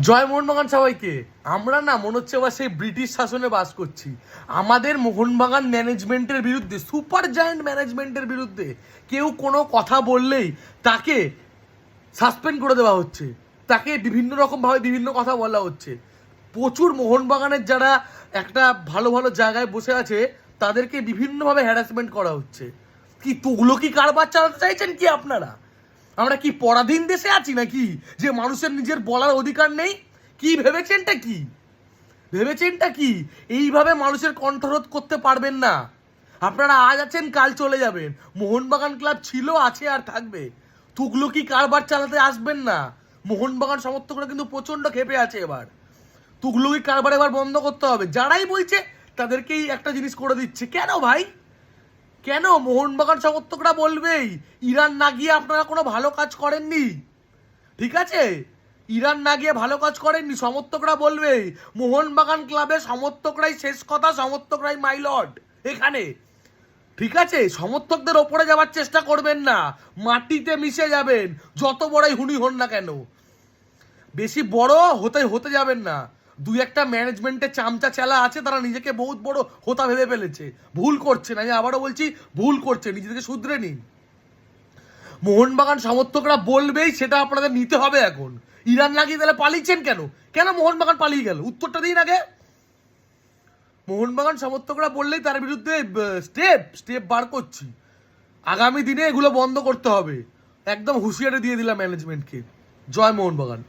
জয় মোহনবাগান সবাইকে। আমরা না মনে হচ্ছে এবার সেই ব্রিটিশ শাসনে বাস করছি। আমাদের মোহনবাগান ম্যানেজমেন্টের বিরুদ্ধে, সুপার জায়ান্ট ম্যানেজমেন্টের বিরুদ্ধে কেউ কোনো কথা বললেই তাকে সাসপেন্ড করে দেওয়া হচ্ছে, তাকে বিভিন্ন রকমভাবে বিভিন্ন কথা বলা হচ্ছে। প্রচুর মোহনবাগানের যারা একটা ভালো ভালো জায়গায় বসে আছে তাদেরকে বিভিন্নভাবে হ্যারাসমেন্ট করা হচ্ছে। কি তুগলকি কারবার চালাতে চাইছেন কি আপনারা? আমরা কি পরাধীন দেশে আছি নাকি, যে মানুষের নিজের বলার অধিকার নেই? কি ভেবেছেনটা কি? ভেবেছেনটা কি? এইভাবে মানুষের কণ্ঠরোধ করতে পারবেন না। আপনারা আজ আছেন, কাল চলে যাবেন। মোহনবাগান ক্লাব ছিল, আছে আর থাকবে। তুগলকি কারবার চালাতে আসবেন না। মোহনবাগান সমর্থকরা কিন্তু প্রচণ্ড ক্ষেপে আছে এবার। তুগলকি কারবার এবার বন্ধ করতে হবে। যারাই বলছে তাদেরকেই একটা জিনিস করে দিচ্ছে। কেন ভাই? কেন? মোহনবাগান সমর্থকরা বলবেই ইরান না গিয়ে আপনারা কোনো ভালো কাজ করেননি, ঠিক আছে? ইরান না গিয়ে ভালো কাজ করেননি, সমর্থকরা বলবেই মোহনবাগান ক্লাবের সমর্থকরাই শেষ কথা, সমর্থকরাই মাই লর্ড এখানে, ঠিক আছে? সমর্থকদের ওপরে যাওয়ার চেষ্টা করবেন না, মাটিতে মিশে যাবেন, যত বড়ই হুনি হন না কেন। বেশি বড় হতে যাবেন না। দুই একটা ম্যানেজমেন্টের চামচা চেলা আছে, তারা নিজেকে বহুত বড় হোতা ভেবে ফেলেছে। ভুল করছে না, আমি আবারও বলছি, ভুল করছে। নিজেদেরকে শুধরে নিন। মোহনবাগান সমর্থকরা বলবেই, সেটা আপনাদের নিতে হবে এখন। ইরান লাগিয়ে তাহলে পালিয়েছেন কেন? কেন মোহনবাগান পালিয়ে গেল? উত্তরটা দিন আগে। মোহনবাগান সমর্থকরা বললেই তার বিরুদ্ধে স্টেপ বার করছি। আগামী দিনে এগুলো বন্ধ করতে হবে। একদম হুঁশিয়ারি দিয়ে দিলাম ম্যানেজমেন্টকে। জয় মোহনবাগান।